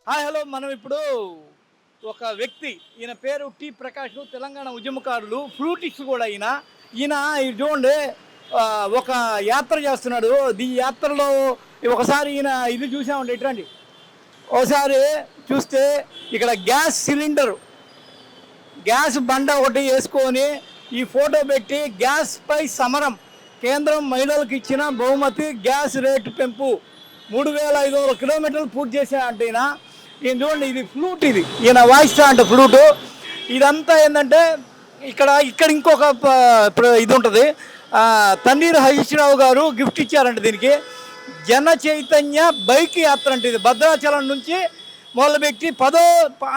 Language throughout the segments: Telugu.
హాయ్ హలో మనం ఇప్పుడు ఒక వ్యక్తి ఈయన పేరు టి ప్రకాష్ తెలంగాణ ఉద్యమకారులు ఫ్లూటిస్ట్ కూడా ఈయన ఇది చూడండి ఒక యాత్ర చేస్తున్నాడు ఈ యాత్రలో ఒకసారి ఈయన ఇది చూసామండి ఇట్లాంటి ఒకసారి చూస్తే ఇక్కడ గ్యాస్ సిలిండర్ గ్యాస్ బండ ఒకటి వేసుకొని ఈ ఫోటో పెట్టి గ్యాస్ పై సమరం కేంద్రం మహిళలకు ఇచ్చిన బహుమతి గ్యాస్ రేటు పెంపు 3500 కిలోమీటర్లు పూర్తి చేశాడంటే ఈయన చూడండి ఇది ఫ్లూట్ ఇది ఈయన వాయిస్ అంట ఫ్లూటు ఇదంతా ఏంటంటే ఇక్కడ ఇంకొక ఇది ఉంటుంది తన్నీరు హరీశ్రావు గారు గిఫ్ట్ ఇచ్చారంట దీనికి జన చైతన్య బైక్ యాత్ర అంటే ఇది భద్రాచలం నుంచి మొదలుపెట్టి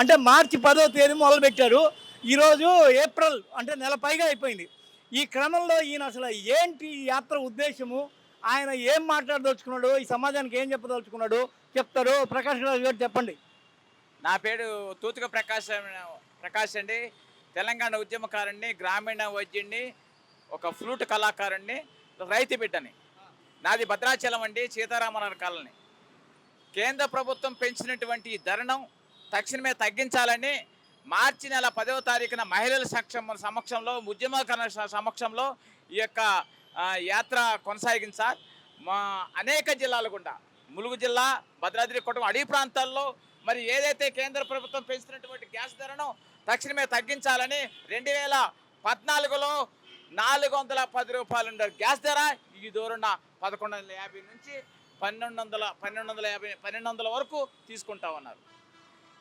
అంటే మార్చి 10వ తేదీ మొదలుపెట్టారు ఈరోజు ఏప్రిల్ అంటే నెల పైగా అయిపోయింది ఈ క్రమంలో ఈయన అసలు ఏంటి యాత్ర ఉద్దేశము ఆయన ఏం మాట్లాడదలుచుకున్నాడు ఈ సమాజానికి ఏం చెప్పదలుచుకున్నాడు చెప్తారు ప్రకాష్ రాజు గారు చెప్పండి. నా పేరు తూతుక ప్రకాష్ అండి. తెలంగాణ ఉద్యమకారుణ్ణి, గ్రామీణ వైద్యుడిని, ఒక ఫ్లూట్ కళాకారుణ్ణి, రైతు బిడ్డని. నాది భద్రాచలం అండి, సీతారామనగర్ కాలనీ. కేంద్ర ప్రభుత్వం పెంచినటువంటి ధరణం తక్షణమే తగ్గించాలని మార్చి నెల 10వ తారీఖున మహిళల సమక్షంలో ఉద్యమకారుల సమక్షంలో ఈ యొక్క యాత్ర కొనసాగించారు. మా అనేక జిల్లాలు గుండా ములుగు జిల్లా, భద్రాద్రి కొట్టం అడవి ప్రాంతాల్లో మరి ఏదైతే కేంద్ర ప్రభుత్వం పెంచినటువంటి గ్యాస్ ధరను తక్షణమే తగ్గించాలని 2014లో 410 రూపాయలు ఉండే గ్యాస్ ధర ఈ దూరం 1150 నుంచి 1200 వరకు తీసుకుంటా ఉన్నారు.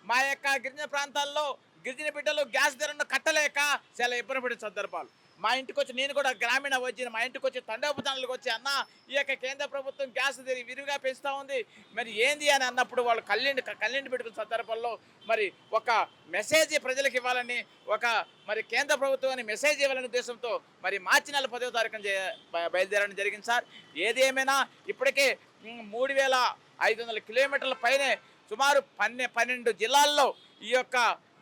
మా యొక్క గిరిజన ప్రాంతాల్లో గిరిజన బిడ్డలు గ్యాస్ ధరను కట్టలేక చాలా ఇబ్బంది పడిన సందర్భాలు. మా ఇంటికి వచ్చి, నేను కూడా గ్రామీణ వైద్యుని, మా ఇంటికి వచ్చి తండోపతనాలకు వచ్చి అన్న ఈ యొక్క కేంద్ర ప్రభుత్వం గ్యాస్ విరివిగా పెంచుతూ ఉంది, మరి ఏంది అని అన్నప్పుడు వాళ్ళు కళ్ళిండి పెట్టుకున్న సందర్భంలో మరి ఒక మెసేజ్ ప్రజలకు ఇవ్వాలని, మరి కేంద్ర ప్రభుత్వాన్ని మెసేజ్ ఇవ్వాలనే ఉద్దేశంతో మరి మార్చి నెల 10వ తారీఖున బయలుదేరడం జరిగింది సార్. ఏది ఏమైనా ఇప్పటికే 3500 కిలోమీటర్ల పైనే సుమారు 12 జిల్లాల్లో ఈ యొక్క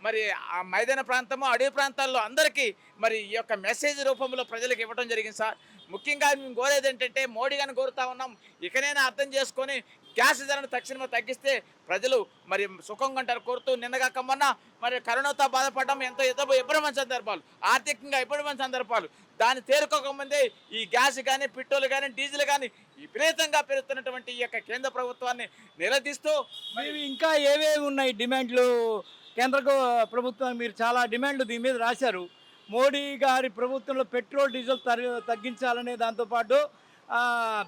మరి ఆ మైదాన ప్రాంతము, అడవి ప్రాంతాల్లో అందరికీ మరి ఈ యొక్క మెసేజ్ రూపంలో ప్రజలకు ఇవ్వడం జరిగింది సార్. ముఖ్యంగా మేము కోరేది ఏంటంటే మోడీ గారిని కోరుతా ఉన్నాం, ఇకనైనా అర్థం చేసుకొని గ్యాస్ ధరను తక్షణమే తగ్గిస్తే ప్రజలు మరి సుఖంగా ఉంటారు కోరుతూ, నిన్నగా కమ్మన్నా మరి కరోనాతో బాధపడడం ఎంతో ఇబ్బంది సందర్భాలు, ఆర్థికంగా ఇబ్బంది సందర్భాలు, దాన్ని తేరుకోకముందే ఈ గ్యాస్ కానీ, పెట్రోల్ కానీ, డీజిల్ కానీ విపరీతంగా పెరుగుతున్నటువంటి ఈ యొక్క కేంద్ర ప్రభుత్వాన్ని నిలదీస్తూ మరి ఇంకా ఏవేవి ఉన్నాయి డిమాండ్లు కేంద్ర ప్రభుత్వం? మీరు చాలా డిమాండ్లు దీని మీద రాశారు. మోడీ గారి ప్రభుత్వంలో పెట్రోల్ డీజిల్ తగ్గించాలనే దాంతోపాటు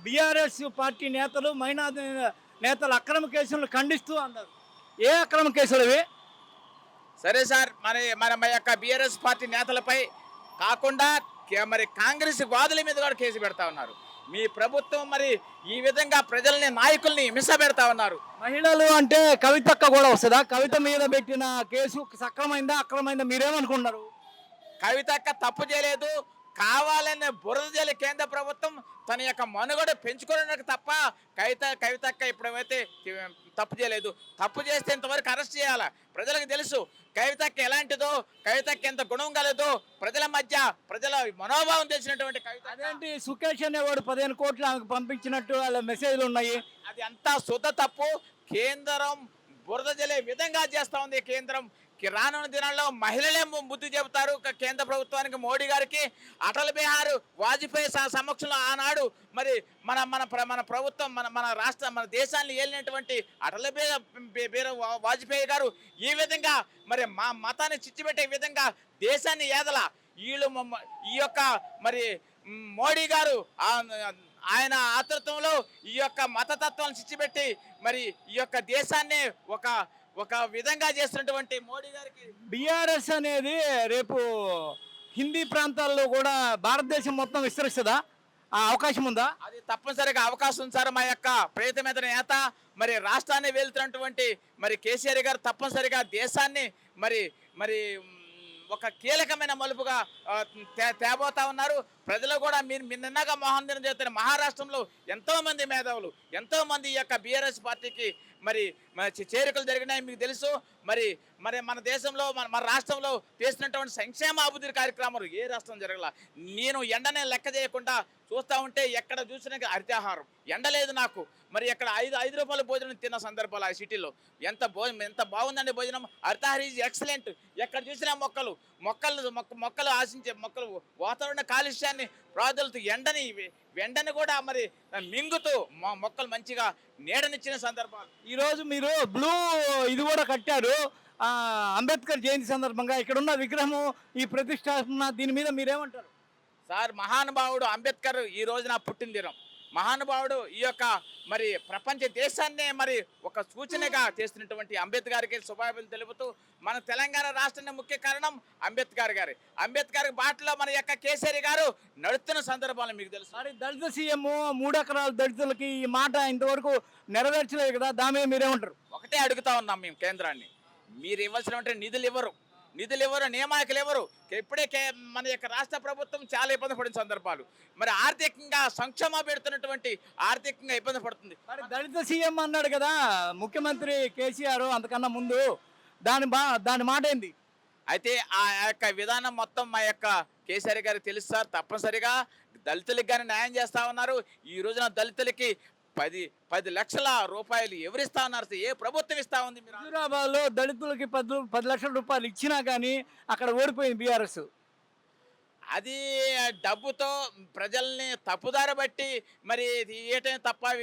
బీఆర్ఎస్ పార్టీ నేతలు, మైనార్టీ నేతలు అక్రమ కేసులను ఖండిస్తూ అన్నారు. ఏ అక్రమ కేసులు అవి? సరే సార్, మన యొక్క బీఆర్ఎస్ పార్టీ నేతలపై కాకుండా మరి కాంగ్రెస్ వాదుల మీద కూడా కేసు పెడతా ఉన్నారు. మీ ప్రభుత్వం మరి ఈ విధంగా ప్రజల్ని, నాయకుల్ని హింస పెడతా ఉన్నారు. మహిళలు అంటే కవితక్క కూడా వస్తుందా? కవిత మీద పెట్టిన కేసు సక్రమైందా, అక్రమైందా, మీరేమనుకున్నారు? కవితక్క తప్పు చేయలేదు, కావాలనే బురద జల్లి కేంద్ర ప్రభుత్వం తన యొక్క మనుగడ పెంచుకోవడానికి తప్ప కవితక్క ఇప్పుడైతే తప్పు చేయలేదు. తప్పు చేస్తే ఇంతవరకు అరెస్ట్ చేయాలా? ప్రజలకు తెలుసు కవితక్క ఎలాంటిదో, కవితక్క ఎంత గుణం కలదో, ప్రజల మధ్య ప్రజల మనోభావం తెలిసినటువంటి కవిత. అదేంటి సుకేష్ అనేవాడు 15 కోట్లు ఆమెకు పంపించినట్టు వాళ్ళ మెసేజ్లు ఉన్నాయి. అది అంతా శుద్ధ తప్పు. కేంద్రం బురద జల్లే విధంగా చేస్తూ ఉంది. కేంద్రం రానున్న దినాల్లో మహిళలే బుద్ధి చెబుతారు కేంద్ర ప్రభుత్వానికి, మోడీ గారికి. అటల్ బిహారీ వాజ్పేయి సమక్షంలో ఆనాడు మరి మన మన మన ప్రభుత్వం మన రాష్ట్ర మన దేశాన్ని ఏలినటువంటి అటల్ బిహారీ వాజ్పేయి గారు ఈ విధంగా మరి మా మతాన్ని చిచ్చిపెట్టే విధంగా దేశాన్ని ఏదల వీళ్ళు ఈ యొక్క మరి మోడీ గారు ఆయన ఆతృత్వంలో ఈ యొక్క మతతత్వాలను చిచ్చిపెట్టి మరి ఈ యొక్క దేశాన్ని ఒక విధంగా చేస్తున్నటువంటి మోడీ గారికి బీఆర్ఎస్ అనేది రేపు హిందీ ప్రాంతాల్లో కూడా భారతదేశం మొత్తం విస్తరిస్తుందా? ఆ అవకాశం ఉందా? అది తప్పనిసరిగా అవకాశం ఉంది సార్. మా యొక్క ప్రియతమైన నేత మరి రాష్ట్రాన్ని వెళ్తున్నటువంటి మరి కేసీఆర్ గారు తప్పనిసరిగా దేశాన్ని మరి మరి ఒక కీలకమైన మలుపుగా తేబోతా ఉన్నారు. ప్రజలు కూడా మీరు నిన్నగా మోహన్ చేస్తున్న మహారాష్ట్రంలో ఎంతోమంది మేధావులు, ఎంతోమంది ఈ యొక్క బీఆర్ఎస్ పార్టీకి మరి చేరికలు జరిగినాయి మీకు తెలుసు. మరి మరి మన దేశంలో మన రాష్ట్రంలో చేసినటువంటి సంక్షేమ అభివృద్ధి కార్యక్రమాలు ఏ రాష్ట్రం జరగల. నేను ఎండనే లెక్క చేయకుండా చూస్తూ ఉంటే ఎక్కడ చూసినా హరితాహారం, ఎండ లేదు నాకు. మరి ఎక్కడ 5 రూపాయల భోజనం తిన్న సందర్భాలు ఆ సిటీలో ఎంత బాగుందండి భోజనం. హరితాహారం ఈజ్ ఎక్సలెంట్. ఎక్కడ చూసినా మొక్కలు ఆశించే మొక్కలు వాతావరణ కాలుష్యాన్ని ప్రాజులతో ఎండని కూడా మరి మింగుతూ మొక్కలు మంచిగా నీడనిచ్చిన సందర్భాలు. ఈరోజు మీరు బ్లూ ఇది కూడా కట్టారు అంబేద్కర్ జయంతి సందర్భంగా. ఇక్కడ ఉన్న విగ్రహం ఈ ప్రతిష్టాపన దీని మీద మీరేమంటారు? సార్, మహానుభావుడు అంబేద్కర్ ఈ రోజున పుట్టినదినం. మహానుభావుడు ఈ యొక్క మరి ప్రపంచ దేశాన్నే మరి ఒక సూచనగా చేస్తున్నటువంటి అంబేద్కర్కి శుభాభివృద్ధి తెలుపుతూ మన తెలంగాణ రాష్ట్రానికి ముఖ్య కారణం అంబేద్కర్ బాటలో మన యొక్క కేసీఆర్ గారు నడుస్తున్న సందర్భాలు మీకు తెలుసు. మరి దళిత సీఎం 3 ఎకరాల దళితులకి ఈ మాట ఇంతవరకు నెరవేర్చలేదు కదా, దాని మీద మీరేమంటారు? ఒకటే అడుగుతా ఉన్నాం మేము కేంద్రాన్ని, మీరు ఇవ్వాల్సినటువంటి నిధులు ఇవ్వరు, నియామకులు ఎవరు. ఇప్పుడే మన యొక్క రాష్ట్ర ప్రభుత్వం చాలా ఇబ్బంది పడిన సందర్భాలు. మరి ఆర్థికంగా సంక్షేమ పెడుతున్నటువంటి ఆర్థికంగా ఇబ్బంది పడుతుంది. మరి దళిత సీఎం అన్నాడు కదా ముఖ్యమంత్రి కేసీఆర్ అంతకన్నా ముందు, దాని మాట ఏంది? అయితే ఆ యొక్క విధానం మొత్తం మా యొక్క కేసీఆర్ గారికి తెలుసు సార్. తప్పనిసరిగా దళితులకు కానీ న్యాయం చేస్తా ఉన్నారు. ఈ రోజున దళితులకి 10 లక్షల రూపాయలు ఎవరిస్తా ఉన్నారు? ఏ ప్రభుత్వం ఇస్తా ఉంది? మీరు హైదరాబాద్లో దళితులకి 10 లక్షల రూపాయలు ఇచ్చినా కానీ అక్కడ ఓడిపోయింది బీఆర్ఎస్. అది డబ్బుతో ప్రజల్ని తప్పుదారి బట్టి మరి ఏటైనా తప్ప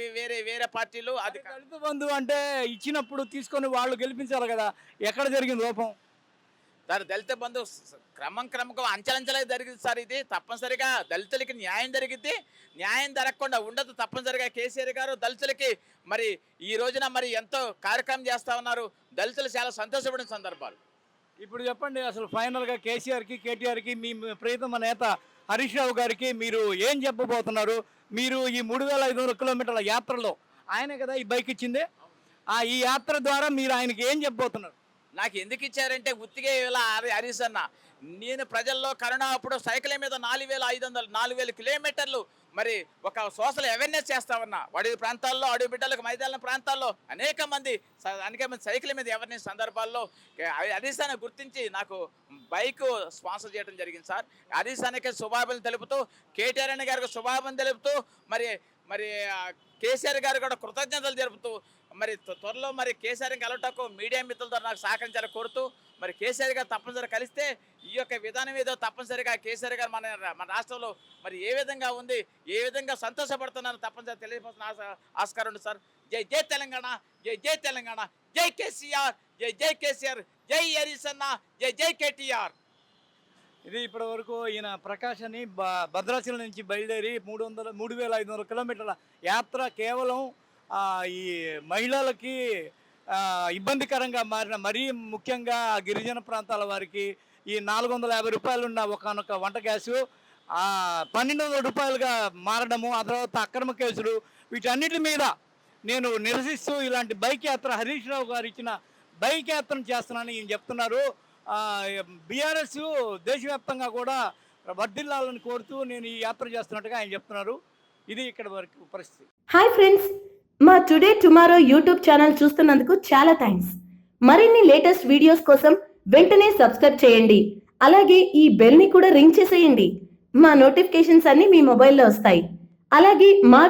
వేరే పార్టీలు అది దళిత బంధు అంటే ఇచ్చినప్పుడు తీసుకొని వాళ్ళు గెలిపించాలి కదా, ఎక్కడ జరిగింది లోపం? దళిత బంధు క్రమంగా అంచెలంచెలుగా జరిగింది సార్. ఇది తప్పనిసరిగా దళితులకి న్యాయం జరిగింది. న్యాయం జరగకుండా ఉండదు. తప్పనిసరిగా కేసీఆర్ గారు దళితులకి మరి ఈ రోజున మరి ఎంతో కార్యక్రమం చేస్తూ ఉన్నారు. దళితులు చాలా సంతోషపడిన సందర్భాలు. ఇప్పుడు చెప్పండి, అసలు ఫైనల్గా కేసీఆర్కి కేటీఆర్కి మీ ప్రియతమ నేత హరీష్ రావు గారికి మీరు ఏం చెప్పబోతున్నారు? మీరు ఈ 3500 కిలోమీటర్ల యాత్రలో ఆయనే కదా ఈ బైక్ ఇచ్చింది, ఈ యాత్ర ద్వారా మీరు ఆయనకి ఏం చెప్పబోతున్నారు? నాకు ఎందుకు ఇచ్చారంటే ఉత్తిగే ఇలా హరీష్ అన్న, నేను ప్రజల్లో కరోనా అప్పుడు సైకిల్ మీద 4,500 కిలోమీటర్లు మరి ఒక సోషల్ అవేర్నెస్ చేస్తామన్నా. అడవి ప్రాంతాల్లో, అడవి బిడ్డలకు మైదాన ప్రాంతాల్లో అనేక మంది సైకిల్ మీద అవేర్నెస్ సందర్భాల్లో హరీష్ అన్న గుర్తించి నాకు బైక్ స్పాన్సర్ చేయడం జరిగింది సార్. హరీష్ అన్నకి శుభాభివృద్ధి తెలుపుతూ, కేటీఆర్ అన్న గారికి శుభాభివృద్ధి తెలుపుతూ, మరి కేసీఆర్ గారు కూడా కృతజ్ఞతలు జరుపుతూ, మరి త్వరలో మరి కేసీఆర్ కలవటకు మీడియా మిత్రులతో నాకు సహకరించాలని కోరుతూ, మరి కేసీఆర్ గారు తప్పనిసరిగా కలిస్తే ఈ యొక్క విధానం ఏదో తప్పనిసరిగా కేసీఆర్ గారు మన రాష్ట్రంలో మరి ఏ విధంగా ఉంది, ఏ విధంగా సంతోషపడుతున్నారో తప్పనిసరిగా తెలియజేసిన ఆస్కారం ఉంది సార్. జై తెలంగాణ, జై తెలంగాణ, జై కేసీఆర్, జై కేసీఆర్, జై హరీష్ అన్న, జై కేటీఆర్. ఇది ఇప్పటి వరకు ఈయన ప్రకాష్ అని భద్రాచలం నుంచి బయలుదేరి 3,500 కిలోమీటర్ల యాత్ర కేవలం ఈ మహిళలకి ఇబ్బందికరంగా మారిన, మరీ ముఖ్యంగా గిరిజన ప్రాంతాల వారికి ఈ 450 రూపాయలు ఉన్న ఒకనొక వంట గ్యాసు 1,200 రూపాయలుగా మారడము, ఆ తర్వాత అక్రమ కేసులు, వీటన్నిటి మీద నేను నిరసిస్తూ ఇలాంటి బైక్ యాత్ర హరీష్ రావు గారు ఇచ్చిన బైక్ యాత్రను చేస్తున్నానని ఈయన చెప్తున్నారు. బీఆర్ఎస్ దేశవ్యాప్తంగా కూడా వర్ధిల్లాలని కోరుతూ నేను ఈ యాత్ర చేస్తున్నట్టుగా ఆయన చెప్తున్నారు. ఇది ఇక్కడ వరకు పరిస్థితి. హాయ్ ఫ్రెండ్స్, మా టుడే టుమారో యూట్యూబ్ ఛానల్ చూస్తున్నందుకు చాలా థ్యాంక్స్. మరిన్ని లేటెస్ట్ వీడియోస్ కోసం వెంటనే సబ్స్క్రైబ్ చేయండి. అలాగే ఈ బెల్ ని కూడా రింగ్ చేసేయండి. మా నోటిఫికేషన్స్ అన్ని మీ మొబైల్లో వస్తాయి. అలాగే మా